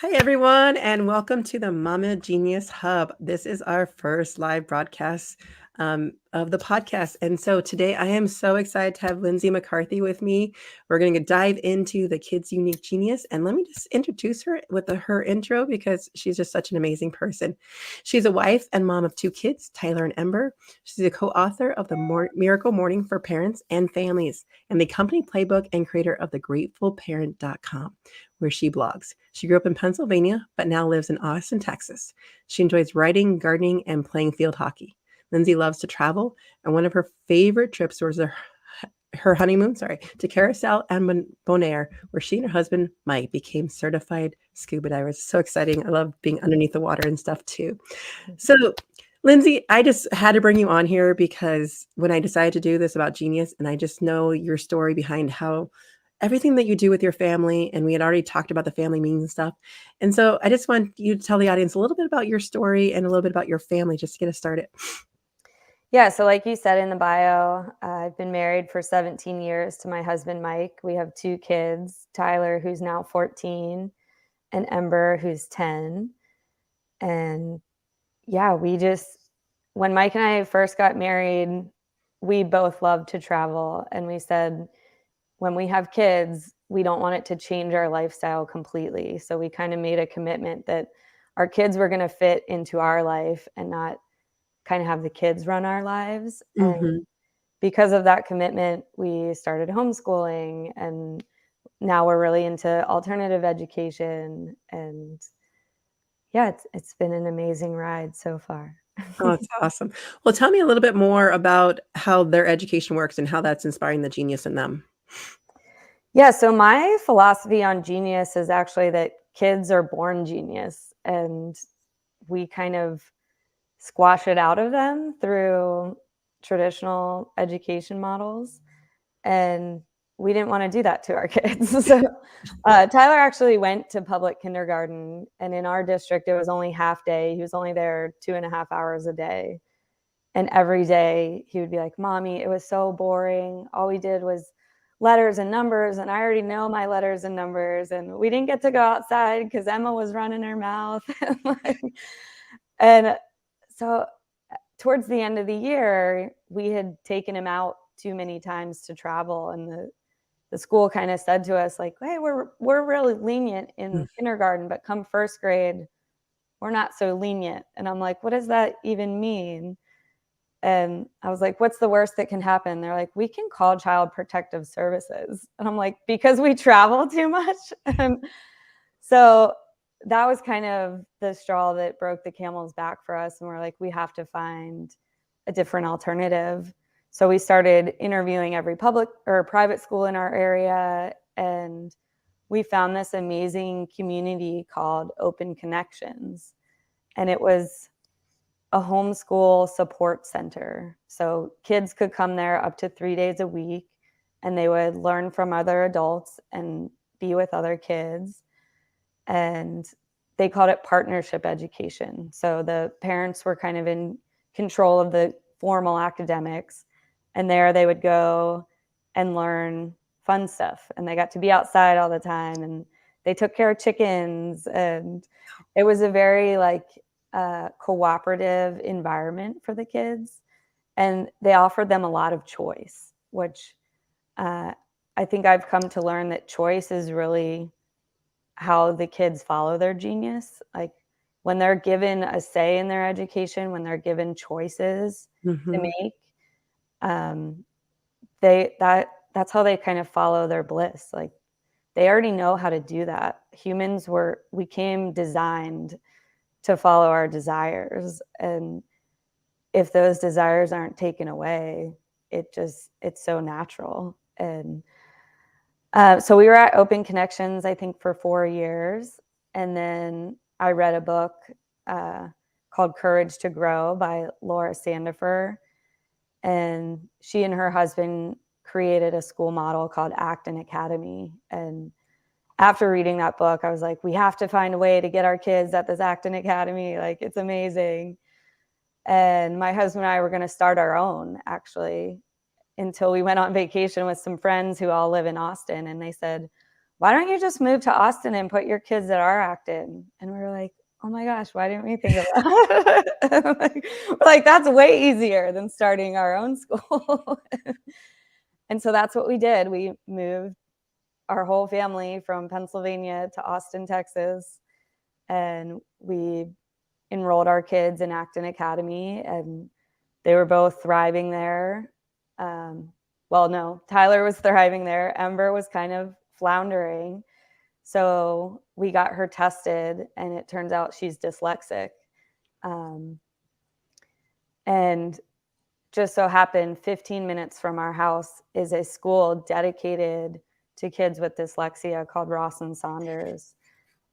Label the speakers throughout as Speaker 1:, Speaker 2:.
Speaker 1: Hi, everyone, and welcome to the Mama Genius Hub. This is our first live broadcast of the podcast. And so today I am so excited to have Lindsay McCarthy with me. We're going to dive into the kids' unique genius. And let me just introduce her with her intro because she's just such an amazing person. She's a wife and mom of two kids, Tyler and Ember. She's a co author of the Miracle Morning for Parents and Families and the company playbook and creator of thegratefulparent.com, where she blogs. She grew up in Pennsylvania, but now lives in Austin, Texas. She enjoys writing, gardening, and playing field hockey. Lindsay loves to travel, and one of her favorite trips was her honeymoon, to Carousel and Bonaire, where she and her husband, Mike, became certified scuba divers. So exciting. I love being underneath the water and stuff too. So, Lindsay, I just had to bring you on here because when I decided to do this about genius, and I just know your story behind how everything that you do with your family, and we had already talked about the family meetings and stuff. And so I just want you to tell the audience a little bit about your story and a little bit about your family just to get us started.
Speaker 2: Yeah, so like you said in the bio, I've been married for 17 years to my husband, Mike. We have two kids, Tyler, who's now 14, and Ember, who's 10. And yeah, when Mike and I first got married, we both loved to travel. And we said, when we have kids, we don't want it to change our lifestyle completely. So we kind of made a commitment that our kids were going to fit into our life and not kind of have the kids run our lives.
Speaker 1: Mm-hmm.
Speaker 2: And because of that commitment, we started homeschooling, and now we're really into alternative education. And yeah, it's been an amazing ride so far.
Speaker 1: Oh, that's awesome. Well, tell me a little bit more about how their education works and how that's inspiring the genius in them.
Speaker 2: Yeah, so my philosophy on genius is actually that kids are born genius, and we kind of squash it out of them through traditional education models. And we didn't want to do that to our kids. So Tyler actually went to public kindergarten, and in our district, it was only half day. He was only there 2.5 hours a day. And every day he would be like, Mommy, it was so boring. All we did was letters and numbers, and I already know my letters and numbers. And we didn't get to go outside because Emma was running her mouth. And so towards the end of the year, we had taken him out too many times to travel, and the school kind of said to us, like, hey, we're really lenient in kindergarten, but come first grade, we're not so lenient. And I'm like, what does that even mean? And I was like, what's the worst that can happen? They're like, we can call Child Protective Services. And I'm like, because we travel too much? And so that was kind of the straw that broke the camel's back for us. And we're like, we have to find a different alternative. So we started interviewing every public or private school in our area. And we found this amazing community called Open Connections. And it was a homeschool support center. So kids could come there up to 3 days a week, and they would learn from other adults and be with other kids. And they called it partnership education. So the parents were kind of in control of the formal academics, and there they would go and learn fun stuff. And they got to be outside all the time, and they took care of chickens. And it was a very cooperative environment for the kids. And they offered them a lot of choice, which I think I've come to learn that choice is really how the kids follow their genius. Like when they're given a say in their education, when they're given choices to make, that's how they kind of follow their bliss. Like they already know how to do that. We came designed to follow our desires. And if those desires aren't taken away, it's so natural. And so we were at Open Connections, I think, for 4 years. And then I read a book called Courage to Grow by Laura Sandifer. And she and her husband created a school model called Acton Academy. And after reading that book, I was like, we have to find a way to get our kids at this Acton Academy. Like, it's amazing. And my husband and I were going to start our own, actually, until we went on vacation with some friends who all live in Austin. And they said, why don't you just move to Austin and put your kids at our Acton? And we were like, oh my gosh, why didn't we think of that? like, that's way easier than starting our own school. And so that's what we did. We moved our whole family from Pennsylvania to Austin, Texas, and we enrolled our kids in Acton Academy, and they were both thriving there. Well, no, Tyler was thriving there. Ember was kind of floundering. So we got her tested, and it turns out she's dyslexic. And just so happened 15 minutes from our house is a school dedicated to kids with dyslexia called Ross and Saunders.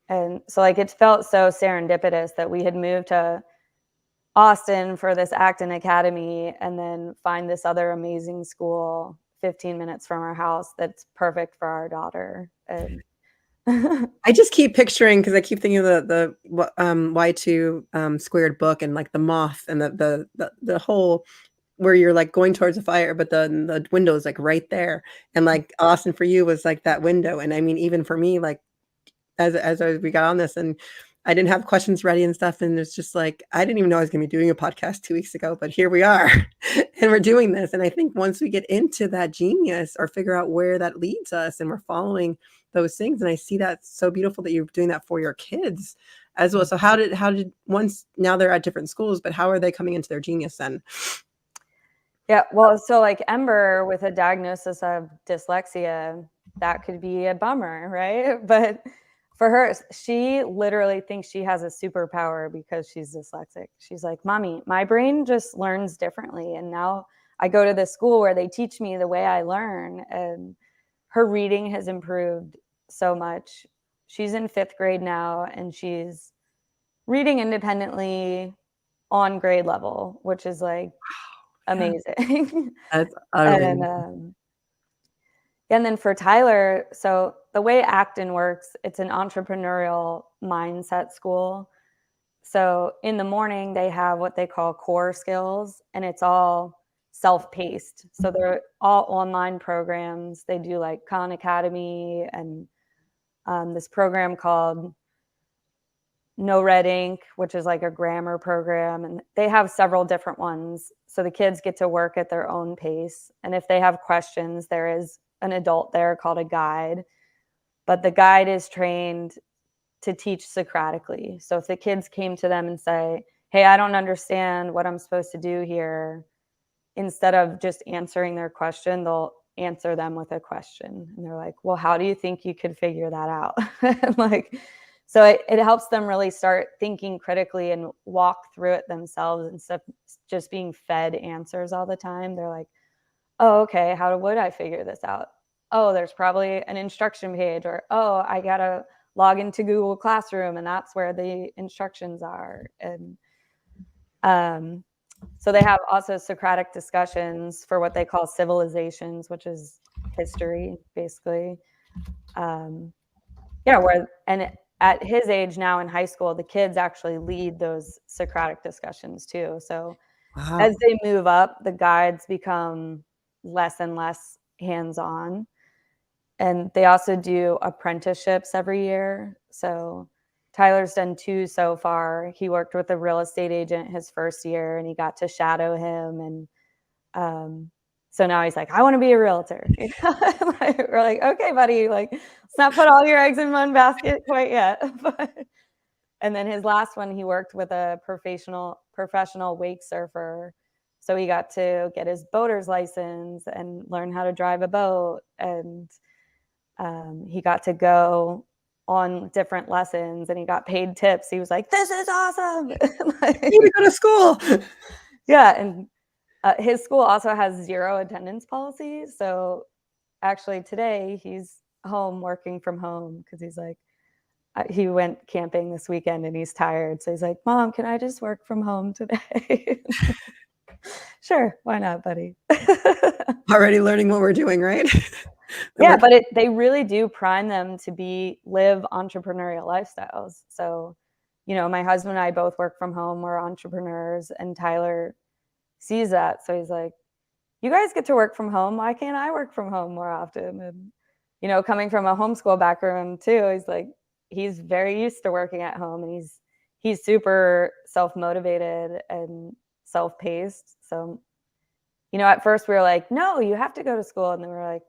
Speaker 2: And so like it felt so serendipitous that we had moved to Austin for this Acton Academy and then find this other amazing school 15 minutes from our house that's perfect for our daughter. And
Speaker 1: I just keep picturing, because I keep thinking of the Y2 squared book, and like the moth and the whole where you're like going towards the fire, but the window is like right there. And like Austin for you was like that window. And I mean, even for me, like as we got on this, and I didn't have questions ready and stuff, and it's just like I didn't even know I was going to be doing a podcast 2 weeks ago, but here we are, and we're doing this. And I think once we get into that genius or figure out where that leads us, and we're following those things, and I see that so beautiful that you're doing that for your kids as well. So how did once now they're at different schools, but how are they coming into their genius then?
Speaker 2: Yeah, well, so like Ember with a diagnosis of dyslexia, that could be a bummer, right? But for her, she literally thinks she has a superpower because she's dyslexic. She's like, Mommy, my brain just learns differently. And now I go to this school where they teach me the way I learn. And her reading has improved so much. She's in 5th grade now, and she's reading independently on grade level, which is like amazing.
Speaker 1: That's
Speaker 2: and
Speaker 1: utterly
Speaker 2: and then for Tyler, so the way Acton works, it's an entrepreneurial mindset school. So in the morning, they have what they call core skills, and it's all self-paced. So they're all online programs. They do like Khan Academy and this program called No Red Ink, which is like a grammar program. And they have several different ones. So the kids get to work at their own pace. And if they have questions, there is an adult there called a guide. But the guide is trained to teach Socratically. So if the kids came to them and say, hey, I don't understand what I'm supposed to do here, instead of just answering their question, they'll answer them with a question. And they're like, well, how do you think you could figure that out? like, so it helps them really start thinking critically and walk through it themselves instead of just being fed answers all the time. They're like, oh, okay, how would I figure this out? Oh, there's probably an instruction page, or, oh, I got to log into Google Classroom and that's where the instructions are. And so they have also Socratic discussions for what they call civilizations, which is history, basically. And at his age now in high school, the kids actually lead those Socratic discussions too. So as they move up, the guides become less and less hands-on. And they also do apprenticeships every year. So Tyler's done 2 so far. He worked with a real estate agent his first year, and he got to shadow him. And so now he's like, I want to be a realtor. We're like, okay, buddy, like, let's not put all your eggs in one basket quite yet. And then his last one, he worked with a professional wake surfer. So he got to get his boater's license and learn how to drive a boat. And he got to go on different lessons, and he got paid tips. He was like, this is awesome.
Speaker 1: I need to go to school.
Speaker 2: Yeah. And his school also has 0 attendance policy. So actually today he's home working from home because he's like, he went camping this weekend and he's tired. So he's like, Mom, can I just work from home today? Sure. Why not, buddy?
Speaker 1: Already learning what we're doing, right?
Speaker 2: Yeah, but they really do prime them to live entrepreneurial lifestyles. So, my husband and I both work from home. We're entrepreneurs, and Tyler sees that. So he's like, you guys get to work from home. Why can't I work from home more often? And coming from a homeschool background too, he's like, he's very used to working at home, and he's super self-motivated and self-paced. So, at first we were like, no, you have to go to school. And then we were like,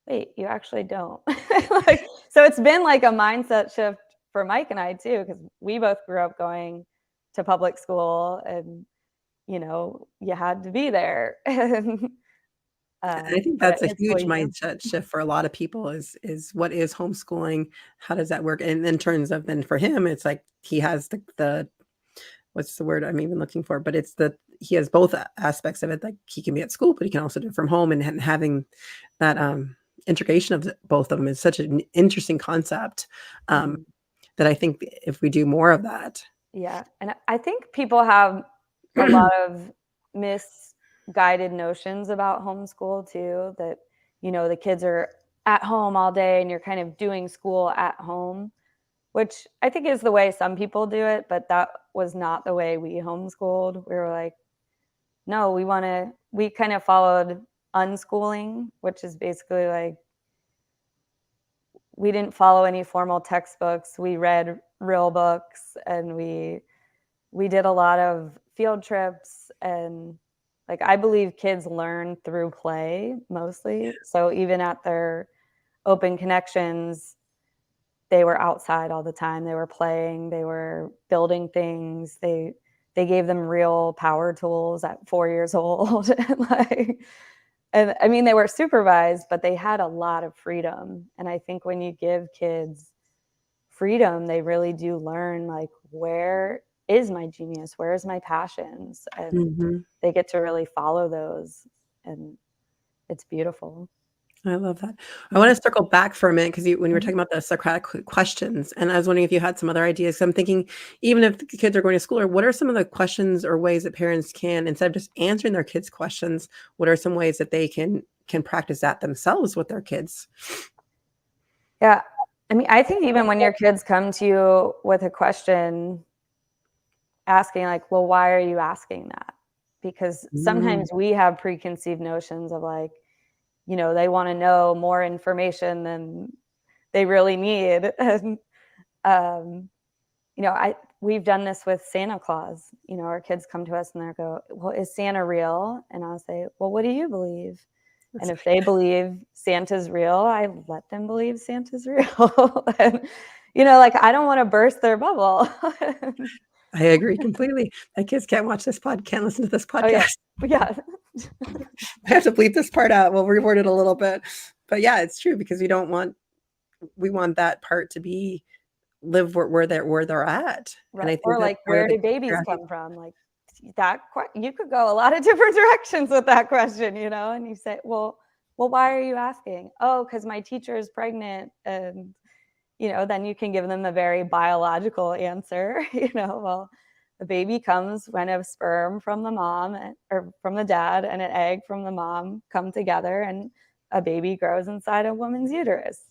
Speaker 2: wait, you actually don't. Like, so it's been like a mindset shift for Mike and I too, because we both grew up going to public school, and you had to be there.
Speaker 1: I think
Speaker 2: But
Speaker 1: that's a
Speaker 2: it's so
Speaker 1: huge
Speaker 2: easier.
Speaker 1: mindset shift for a lot of people is what is homeschooling? How does that work? And in terms of then for him, it's like he has the what's the word I'm even looking for? But it's he has both aspects of it. Like he can be at school, but he can also do it from home, and having that integration of both of them is such an interesting concept
Speaker 2: Mhm.
Speaker 1: that I think if we do more of that.
Speaker 2: Yeah, and I think people have a lot of misguided notions about homeschool too, that, the kids are at home all day and you're kind of doing school at home, which I think is the way some people do it, but that was not the way we homeschooled. We were like, no, we kind of followed unschooling, which is basically like we didn't follow any formal textbooks. We read real books, and we did a lot of field trips, and like I believe kids learn through play mostly. So even at their open connections, they were outside all the time. They were playing, they were building things. They gave them real power tools at 4 years old. And I mean, they were supervised, but they had a lot of freedom. And I think when you give kids freedom, they really do learn, like, where is my genius? Where is my passions? And
Speaker 1: Mhm.
Speaker 2: they get to really follow those. And it's beautiful.
Speaker 1: I love that. I
Speaker 2: Mhm.
Speaker 1: wanna circle back for a minute because when you were
Speaker 2: Mhm.
Speaker 1: talking about the Socratic questions, and I was wondering if you had some other ideas. So I'm thinking even if the kids are going to school, or what are some of the questions or ways that parents can, instead of just answering their kids' questions, what are some ways that they can practice that themselves with their kids?
Speaker 2: Yeah. I mean, I think even when your kids come to you with a question, asking, like, well, why are you asking that? Because
Speaker 1: Mm,
Speaker 2: sometimes we have preconceived notions of, like, they want to know more information than they really need. And, um, we've done this with Santa Claus. Our kids come to us and they go, well, is Santa real? And I'll say, well, what do you believe? And
Speaker 1: that's
Speaker 2: if they believe Santa's real, I let them believe Santa's real. And, like, I don't want to burst their bubble.
Speaker 1: I agree completely. My kids can't watch this can't listen to this
Speaker 2: Oh yeah.
Speaker 1: podcast.
Speaker 2: Yeah.
Speaker 1: I have to bleep this part out. We'll reword it a little bit. But yeah, it's true because we want that part to be live where they're at. And
Speaker 2: Right.
Speaker 1: I
Speaker 2: Or
Speaker 1: think that's
Speaker 2: like,
Speaker 1: part of
Speaker 2: where
Speaker 1: the
Speaker 2: do babies
Speaker 1: curiosity.
Speaker 2: come from? Like, you could go a lot of different directions with that question, and you say, well, why are you asking? Oh, because my teacher is pregnant. And, then you can give them a very biological answer. Well, the baby comes when a sperm from the mom or from the dad and an egg from the mom come together, and a baby grows inside a woman's uterus.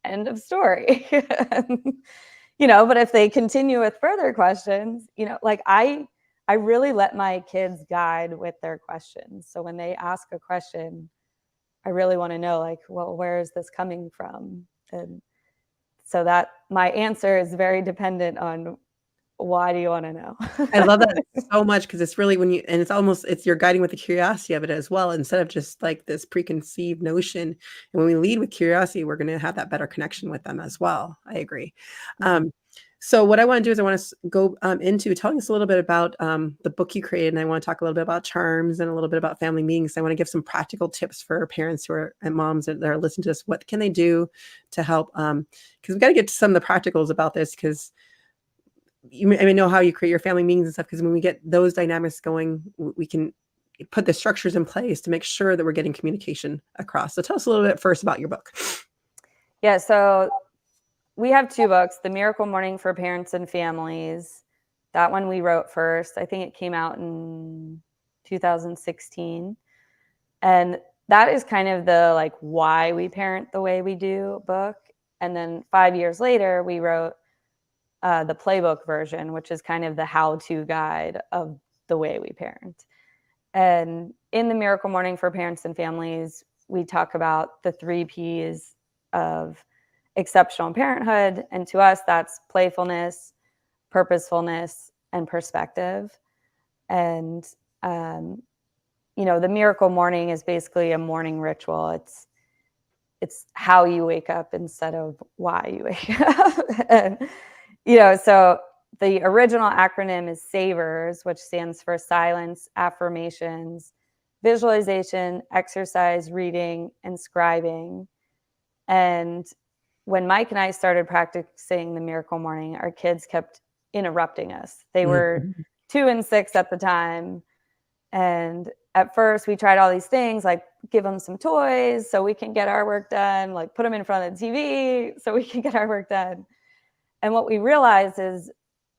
Speaker 2: End of story. But if they continue with further questions, like I really let my kids guide with their questions. So when they ask a question, I really want to know, like, well, where is this coming from? And so that my answer is very dependent on, why do you want to know?
Speaker 1: I love that so much because it's really when you and it's you're guiding with the curiosity of it as well, instead of just like this preconceived notion. And when we lead with curiosity, we're gonna have that better connection with them as well. I agree.
Speaker 2: Mhm.
Speaker 1: Um, so what I wanna do is I wanna go, into telling us a little bit about, the book you created, and I wanna talk a little bit about charms and a little bit about family meetings. I wanna give some practical tips for parents who are and moms that are listening to this. What can they do to help, because we gotta get to some of the practicals about this because I mean, know how you create your family meetings and stuff, because when we get those dynamics going, we can put the structures in place to make sure that we're getting communication across. So tell us a little bit first about your book.
Speaker 2: Yeah, so we have two books, The Miracle Morning for Parents and Families. That one we wrote first. I think it came out in 2016. And that is kind of the, like, why we parent the way we do book. And then 5 years later, we wrote the playbook version, which is kind of the how-to guide of the way we parent. And in The Miracle Morning for Parents and Families, we talk about the 3 Ps of exceptional parenthood. And to us, that's playfulness, purposefulness, and perspective. And, the miracle morning is basically a morning ritual. It's how you wake up instead of why you wake up. And, so the original acronym is SAVERS, which stands for silence, affirmations, visualization, exercise, reading, and scribing. And when Mike and I started practicing the miracle morning, our kids kept interrupting us. They were 2 and 6 at the time. And at first we tried all these things, like give them some toys so we can get our work done, like put them in front of the TV so we can get our work done. And what we realized is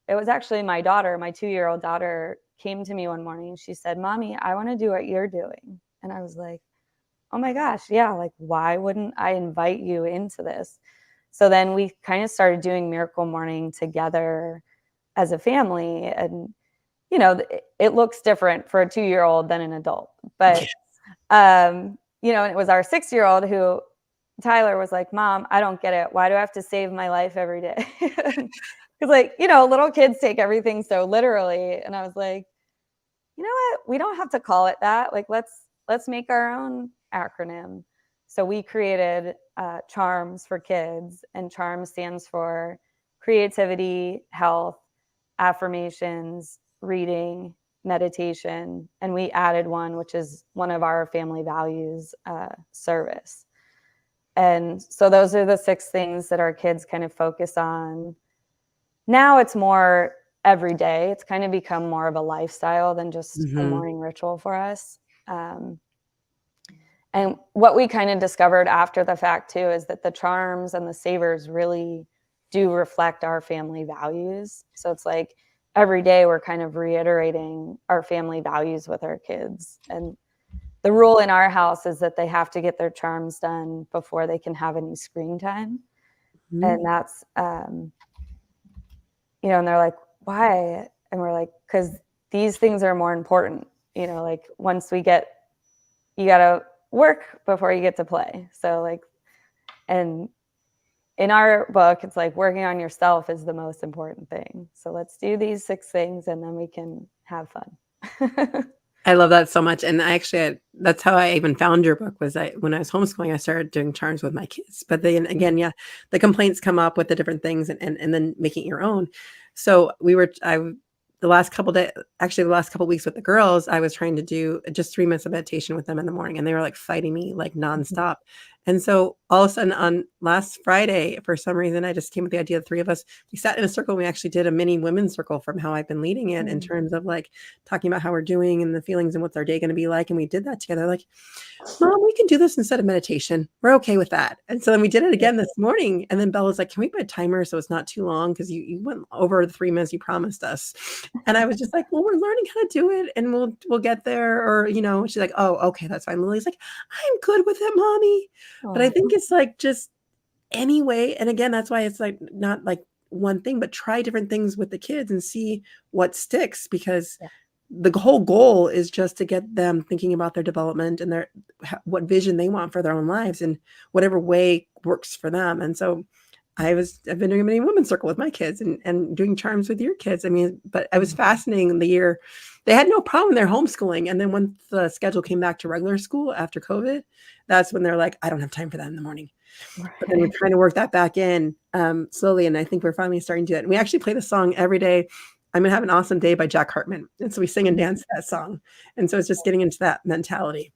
Speaker 2: it was actually my daughter, my 2-year-old daughter, came to me one morning and she said, "Mommy, I want to do what you're doing." And I was like, "Oh my gosh, yeah, like why wouldn't I invite you into this?" So then we kind of started doing miracle morning together as a family. And it looks different for a 2-year-old than an adult. But, and it was our 6-year-old who, Tyler, was like, "Mom, I don't get it. Why do I have to save my life every day?" Because, little kids take everything so literally. And I was like, you know what? We don't have to call it that. Like, let's make our own acronym. So we created CHARMS for kids, and CHARMS stands for creativity, health, affirmations, reading, meditation, and we added one, which is one of our family values, service. And so those are the 6 things that our kids kind of focus on. Now it's more every day. It's kind of become more of a lifestyle than just a morning ritual for us. And what we kind of discovered after the fact too is that the CHARMS and the SAVERS really do reflect our family values. So it's like every day we're kind of reiterating our family values with our kids. And the rule in our house is that they have to get their CHARMS done before they can have any screen time. And that's, and they're like, "Why?" And we're like, "'Cause these things are more important. Like once you gotta work before you get to play." So like, and in our book, it's like working on yourself is the most important thing. So let's do these 6 things and then we can have fun.
Speaker 1: I love that so much, and that's how I even found your book. When I was homeschooling, I started doing charms with my kids, but then again, yeah, the complaints come up with the different things, and then making it your own. So the last couple days, actually the last couple weeks with the girls, I was trying to do just 3 minutes of meditation with them in the morning, and they were like fighting me like nonstop. And so all of a sudden on last Friday, for some reason, I just came with the idea of 3 of us. We sat in a circle and we actually did a mini women's circle from how I've been leading it in terms of like talking about how we're doing and the feelings and what's our day going to be like. And we did that together. Like, "Mom, we can do this instead of meditation. We're okay with that." And so then we did it again this morning. And then Bella's like, "Can we put a timer so it's not too long? Because you went over the 3 minutes you promised us." And I was just like, "Well, we're learning how to do it and we'll get there." Or, she's like, "Oh, okay, that's fine." Lily's like, "I'm good with it, Mommy." But I think it's like just anyway. And again, that's why it's like not like one thing, but try different things with the kids and see what sticks, because the whole goal is just to get them thinking about their development and what vision they want for their own lives in whatever way works for them. And so I've been doing a mini women's circle with my kids and doing charms with your kids. I mean, but I was fascinating the year. They had no problem in their homeschooling. And then once the schedule came back to regular school after COVID, that's when they're like, "I don't have time for that in the morning." But then we're trying to work that back in slowly. And I think we're finally starting to do it. And we actually play the song every day. "I'm going to have an awesome day" by Jack Hartman. And so we sing and dance that song. And so it's just getting into that mentality.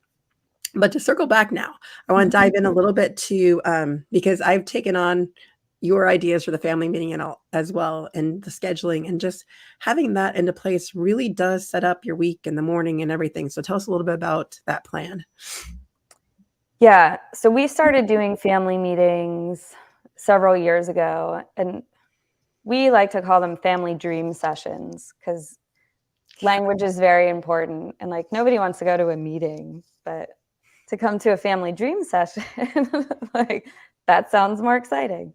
Speaker 1: But to circle back now, I want to dive in a little bit to, because I've taken on your ideas for the family meeting and all as well, and the scheduling, and just having that into place really does set up your week in the morning and everything. So tell us a little bit about that plan.
Speaker 2: Yeah. So we started doing family meetings several years ago, and we like to call them family dream sessions because language is very important. And like nobody wants to go to a meeting, but to come to a family dream session, like that sounds more exciting.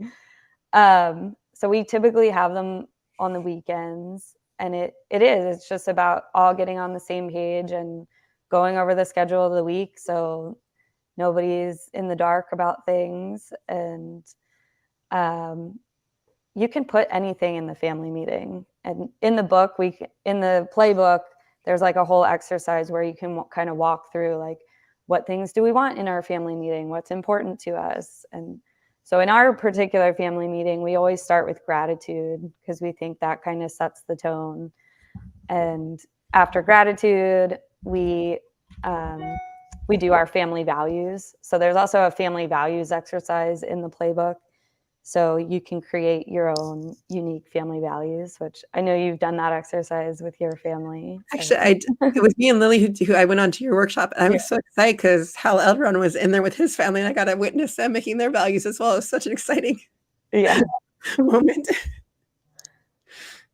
Speaker 2: So we typically have them on the weekends, and it's just about all getting on the same page and going over the schedule of the week. So nobody's in the dark about things. And you can put anything in the family meeting. And in the book, in the playbook, there's like a whole exercise where you can kind of walk through like, what things do we want in our family meeting? What's important to us? And so in our particular family meeting, we always start with gratitude because we think that kind of sets the tone. And after gratitude, we do our family values. So there's also a family values exercise in the playbook. So you can create your own unique family values, which I know you've done that exercise with your family. So.
Speaker 1: Actually, it was me and Lily who I went on to your workshop, and I was so excited because Hal Elrond was in there with his family, and I got to witness them making their values as well. It was such an exciting moment.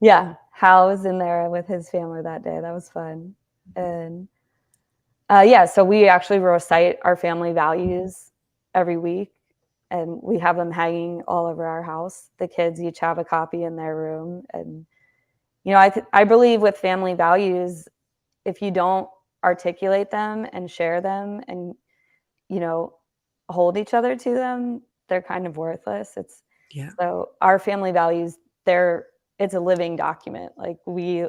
Speaker 2: Yeah, Hal was in there with his family that day. That was fun. And so we actually recite our family values every week, and we have them hanging all over our house. The kids each have a copy in their room. And, I believe with family values, if you don't articulate them and share them and, hold each other to them, they're kind of worthless. So our family values, it's a living document. Like we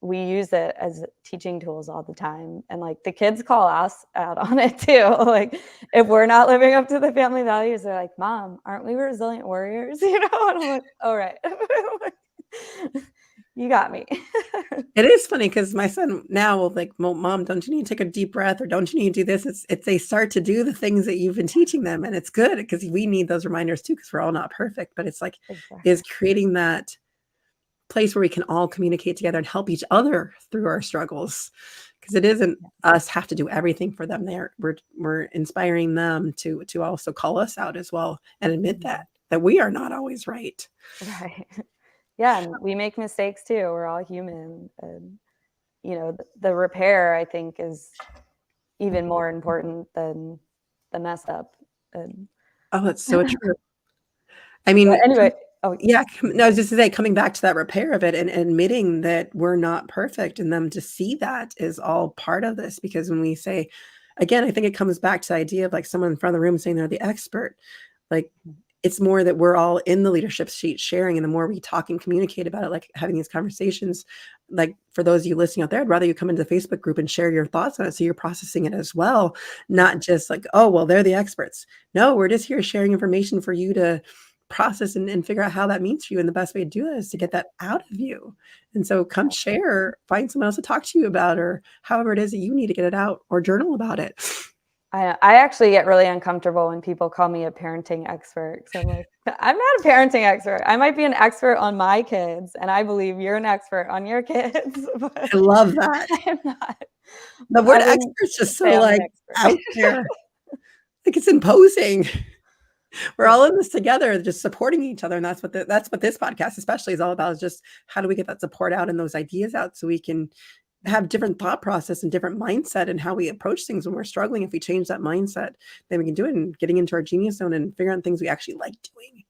Speaker 2: use it as teaching tools all the time. And like the kids call us out on it too. Like if we're not living up to the family values, they're like, Mom, aren't we resilient warriors? And I'm like, all right. You got me.
Speaker 1: It is funny because my son now will like, Mom, don't you need to take a deep breath, or don't you need to do this? It's they start to do the things that you've been teaching them, and it's good because we need those reminders too, because we're all not perfect. But it's like is creating that place where we can all communicate together and help each other through our struggles, because it isn't us have to do everything for them. We're inspiring them to also call us out as well and admit that we are not always right.
Speaker 2: Right. Yeah, and we make mistakes too. We're all human. And, the repair, I think, is even more important than the mess up. And
Speaker 1: oh, that's so true. I mean,
Speaker 2: anyway.
Speaker 1: Yeah, no, I was just to say, coming back to that repair of it and admitting that we're not perfect, and them to see that is all part of this. Because when we say, again, I think it comes back to the idea of like someone in front of the room saying they're the expert. Like it's more that we're all in the leadership sheet sharing, and the more we talk and communicate about it, like having these conversations, like for those of you listening out there, I'd rather you come into the Facebook group and share your thoughts on it so you're processing it as well, not just like, oh, well, they're the experts. No, we're just here sharing information for you to process and figure out how that means for you. And the best way to do it is to get that out of you. And so come share, find someone else to talk to you about, or however it is that you need to get it out, or journal about it.
Speaker 2: I actually get really uncomfortable when people call me a parenting expert. So I'm like, I'm not a parenting expert. I might be an expert on my kids, and I believe you're an expert on your kids.
Speaker 1: I love that.
Speaker 2: I'm not.
Speaker 1: The word expert's just so like out there. Like it's imposing. We're all in this together, just supporting each other. And that's what this podcast especially is all about, is just how do we get that support out and those ideas out so we can have different thought process and different mindset and how we approach things when we're struggling. If we change that mindset, then we can do it, and getting into our genius zone and figuring out things we actually like doing,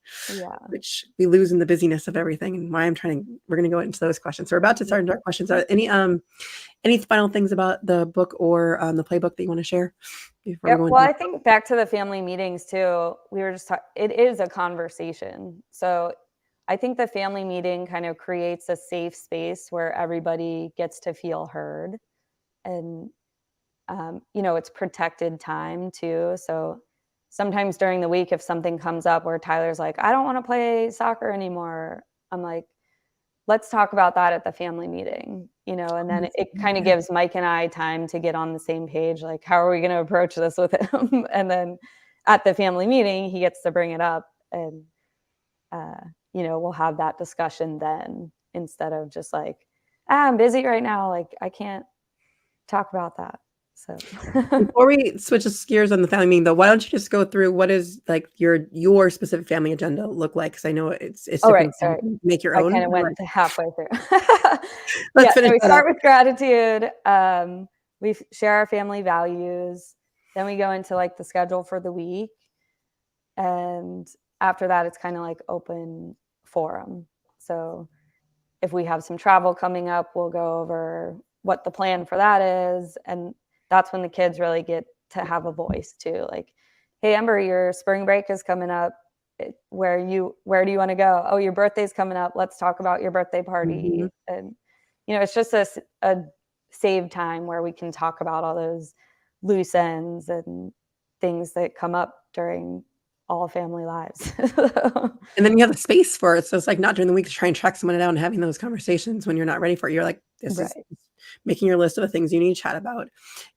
Speaker 1: which we lose in the busyness of everything. And we're going to go into those questions. So we're about to start into our questions. Are any final things about the book or the playbook that you want to share?
Speaker 2: Well, I think back to the family meetings too, we were just it is a conversation. So I think the family meeting kind of creates a safe space where everybody gets to feel heard. And, it's protected time too. So sometimes during the week, if something comes up where Tyler's like, I don't want to play soccer anymore, I'm like, let's talk about that at the family meeting, and then it kind of gives Mike and I time to get on the same page. Like, how are we going to approach this with him? And then at the family meeting, he gets to bring it up, and, we'll have that discussion then, instead of just like, I'm busy right now. Like, I can't talk about that. So
Speaker 1: before we switch gears on the family meeting, though, why don't you just go through what is like your specific family agenda look like? Because I know it's different.
Speaker 2: Right.
Speaker 1: Make your own.
Speaker 2: I kind of went halfway through.
Speaker 1: Let's finish.
Speaker 2: So we start with gratitude. We share our family values. Then we go into like the schedule for the week, and after that, it's kind of like open forum. So if we have some travel coming up, we'll go over what the plan for that is, and that's when the kids really get to have a voice too. Like, hey, Ember, your spring break is coming up. Where do you want to go? Oh, your birthday's coming up. Let's talk about your birthday party.
Speaker 1: Mhm.
Speaker 2: And, it's just a save time where we can talk about all those loose ends and things that come up during all family lives.
Speaker 1: And then you have the space for it. So it's like not during the week to try and track someone down and having those conversations when you're not ready for it. You're like, this is
Speaker 2: Right.
Speaker 1: making your list of the things you need to chat about.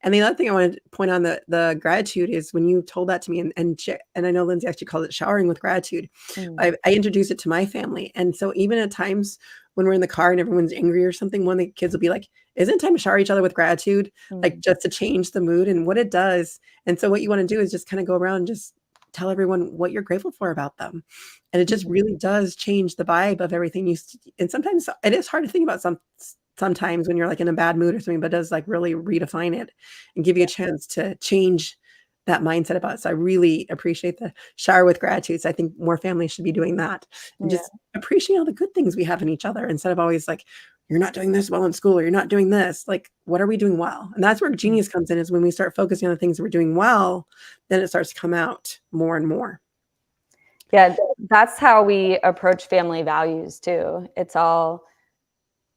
Speaker 1: And the other thing I wanted to point on the gratitude is when you told that to me, and I know Lindsay actually called it showering with gratitude.
Speaker 2: Mm.
Speaker 1: I introduced it to my family. And so even at times when we're in the car and everyone's angry or something, one of the kids will be like, isn't it time to shower each other with gratitude? Like
Speaker 2: Mm.
Speaker 1: just to change the mood and what it does. And so what you want to do is just kind of go around and just tell everyone what you're grateful for about them. And it just
Speaker 2: Mhm.
Speaker 1: really does change the vibe of everything and sometimes it is hard to think about sometimes when you're like in a bad mood or something, but it does like really redefine it and give you a chance to change that mindset about it. So I really appreciate the shower with gratitude. So I think more families should be doing that and
Speaker 2: Yeah.
Speaker 1: just appreciating all the good things we have in each other instead of always like, you're not doing this well in school or you're not doing this. Like, what are we doing well? And that's where
Speaker 2: Mm.
Speaker 1: genius comes in is when we start focusing on the things that we're doing well, then it starts to come out more and more.
Speaker 2: Yeah, that's how we approach family values too. It's all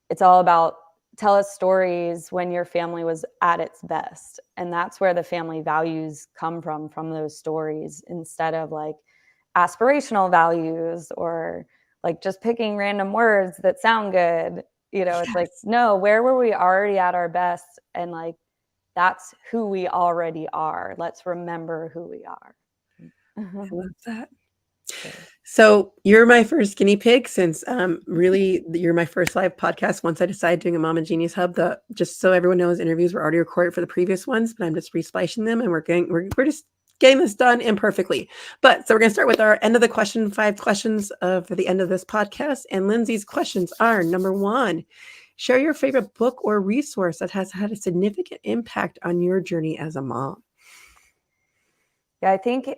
Speaker 2: about tell us stories when your family was at its best. And that's where the family values come from those stories instead of like aspirational values or like just picking random words that sound good. It's like,
Speaker 1: Yes,
Speaker 2: no, where were we already at our best? And like, that's who we already are. Let's remember who we are.
Speaker 1: I love that.
Speaker 2: Yeah.
Speaker 1: So you're my first guinea pig since really you're my first live podcast. Once I decided doing a Mama Genius Hub, just so everyone knows, interviews were already recorded for the previous ones, but I'm just resplicing them, and we're just getting this done imperfectly. But so we're gonna start with our end of the question, 5 questions for the end of this podcast. And Lindsay's questions are: number 1, share your favorite book or resource that has had a significant impact on your journey as a mom.
Speaker 2: Yeah, I think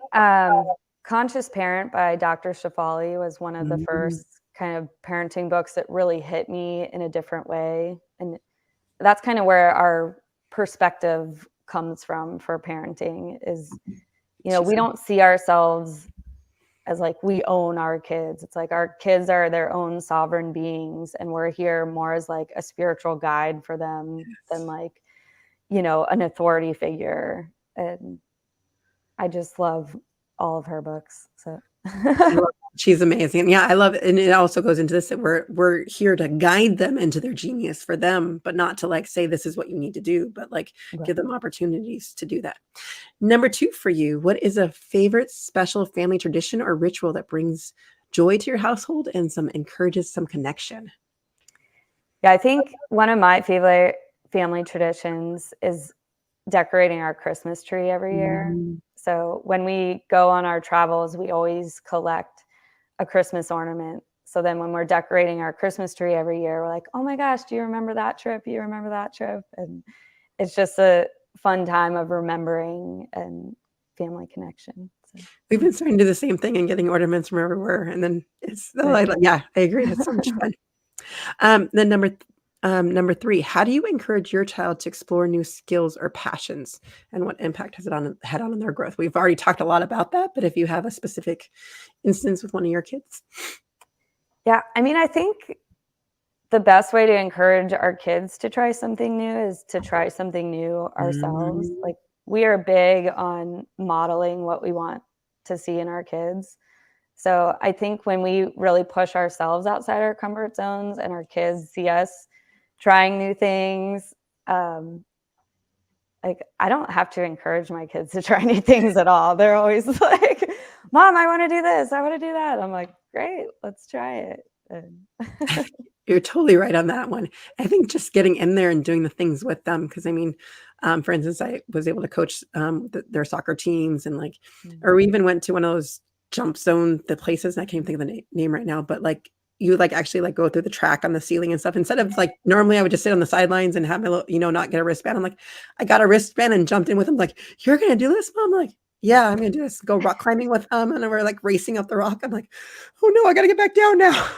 Speaker 2: Conscious Parent by Dr. Shafali was one of the
Speaker 1: Mm,
Speaker 2: first kind of parenting books that really hit me in a different way. And that's kind of where our perspective comes from for parenting is,
Speaker 1: she's
Speaker 2: we don't see ourselves as like we own our kids. It's like our kids are their own sovereign beings and we're here more as like a spiritual guide for them than like, an authority figure. And I just love all of her books. So
Speaker 1: I love she's amazing. Yeah, I love it, and it also goes into this that we're here to guide them into their genius for them, but not to like say this is what you need to do, but like
Speaker 2: Right.
Speaker 1: give them opportunities to do that. Number 2 for you, what is a favorite special family tradition or ritual that brings joy to your household and some encourages some connection?
Speaker 2: Yeah, I think one of my favorite family traditions is decorating our Christmas tree every year.
Speaker 1: Mm,
Speaker 2: So when we go on our travels, we always collect a Christmas ornament. So then when we're decorating our Christmas tree every year, we're like, oh my gosh, do you remember that trip? You remember that trip? And it's just a fun time of remembering and family connection. So,
Speaker 1: we've been starting to do the same thing and getting ornaments from everywhere, and then yeah, I agree, it's so much fun. Then number 3, how do you encourage your child to explore new skills or passions, and what impact has it had on their growth? We've already talked a lot about that, but if you have a specific instance with one of your kids.
Speaker 2: yeah, I mean, I think the best way to encourage our kids to try something new is to try something new ourselves.
Speaker 1: Mm,
Speaker 2: Like, we are big on modeling what we want to see in our kids. So I think when we really push ourselves outside our comfort zones and our kids see us trying new things, um, like I don't have to encourage my kids to try new things at all. They're always like, "Mom, I want to do this. I want to do that." I'm like, "Great, let's try it." And
Speaker 1: you're totally right on that one. I think just getting in there and doing the things with them, because I mean, for instance, I was able to coach their soccer teams and like, or we even went to one of those jump zone the places. And I can't even think of the name right now, but like you like actually like go through the track on the ceiling and stuff instead of like normally I would just sit on the sidelines and have my little, not get a wristband. I'm like, I got a wristband and jumped in with them. Like, you're gonna do this, mom? I'm like, yeah, I'm gonna do this. Go rock climbing with them, and we're like racing up the rock. I'm like, oh no, I gotta get back down now.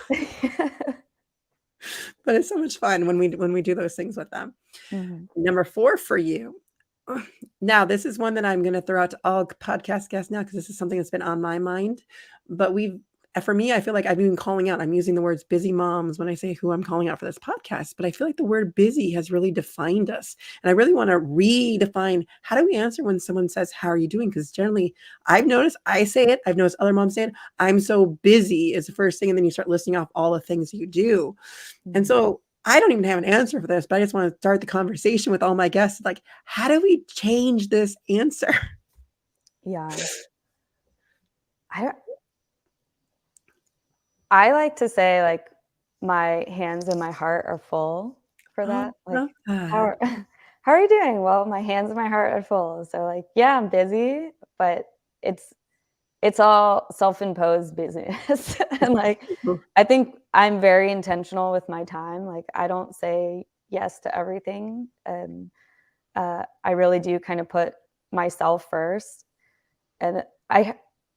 Speaker 1: But it's so much fun when we do those things with them.
Speaker 2: Mhm.
Speaker 1: Number 4 for you, Now, this is one that I'm going to throw out to all podcast guests now because this is something that's been on my mind. But for me, I feel like I've been calling out, I'm using the words busy moms when I say who I'm calling out for this podcast. But I feel like the word busy has really defined us. And I really want to redefine, how do we answer when someone says, how are you doing? Because generally, I've noticed I say it, I've noticed other moms say it, I'm so busy is the first thing. And then you start listing off all the things that you do. And so I don't even have an answer for this, but I just want to start the conversation with all my guests. Like, how do we change this answer?
Speaker 2: Yeah. I like to say, like, my hands and my heart are full for that. Like, how how are you doing? Well, my hands and my heart are full. So, like, yeah, I'm busy, but it's all self-imposed business. And, like, I think I'm very intentional with my time. Like, I don't say yes to everything. And I really do kind of put myself first. And I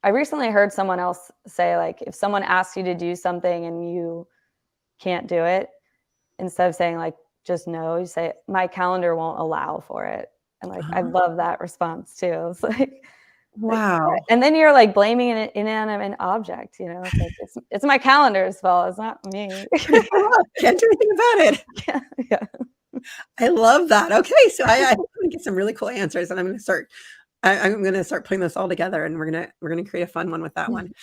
Speaker 2: recently heard someone else say, like, if someone asks you to do something and you can't do it, instead of saying, like, just no, you say, my calendar won't allow for it. And, like, I love that response too. It's like,
Speaker 1: Wow.
Speaker 2: and then you're, like, blaming an inanimate object, you know? It's like, it's my calendar's fault, it's not me.
Speaker 1: Can't do anything about it.
Speaker 2: Yeah.
Speaker 1: I love that. Okay, so I get some really cool answers, and I'm going to start. I'm going to start putting this all together, and we're gonna create a fun one with that one.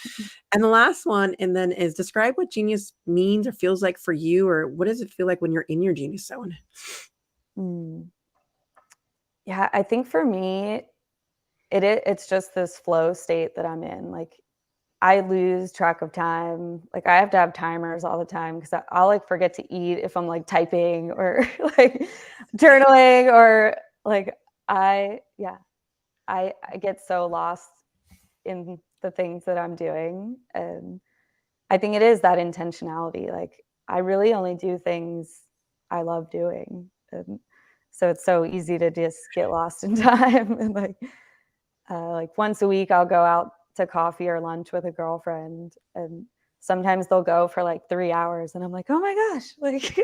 Speaker 1: And the last one, and then is describe what genius means or feels like for you, or what does it feel like when you're in your genius zone?
Speaker 2: Yeah, I think for me, it's just this flow state that I'm in. Like, I lose track of time. Like, I have to have timers all the time because I'll, like, forget to eat if I'm, like, typing or like journaling, or like, yeah, I get so lost in the things that I'm doing. And I think it is that intentionality. Like, I really only do things I love doing. And so it's so easy to just get lost in time. And, like, once a week, I'll go out to coffee or lunch with a girlfriend, and sometimes they'll go for like 3 hours, and I'm like, oh my gosh, like,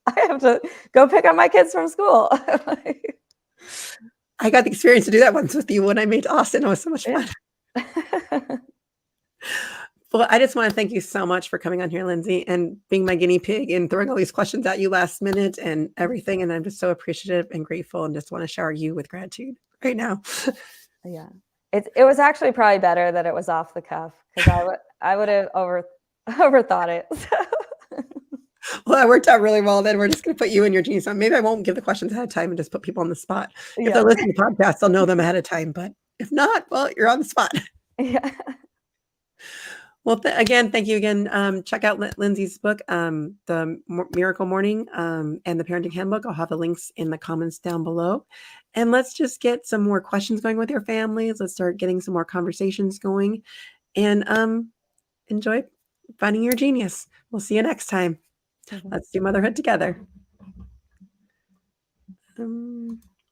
Speaker 2: I have to go pick up my kids from school. Like,
Speaker 1: I got the experience to do that once with you when I made Austin. It was so much fun.
Speaker 2: yeah.
Speaker 1: Well, I just want to thank you so much for coming on here, Lindsay, and being my guinea pig and throwing all these questions at you last minute and everything. And I'm just so appreciative and grateful, and just want to shower you with gratitude right now.
Speaker 2: Yeah. It was actually probably better that it was off the cuff, because I would have overthought it.
Speaker 1: Well, that worked out really well. Then we're just going to put you in your genius zone. Maybe I won't give the questions ahead of time and just put people on the spot. If
Speaker 2: Yeah.
Speaker 1: they're listening to podcasts, they'll know them ahead of time. But if not, well, you're on the spot.
Speaker 2: Yeah.
Speaker 1: Well, again, thank you again. Check out Lindsay's book, The Miracle Morning, and the Parenting Handbook. I'll have the links in the comments down below. And let's just get some more questions going with your families. Let's start getting some more conversations going, and enjoy finding your genius. We'll see you next time. Let's do motherhood together.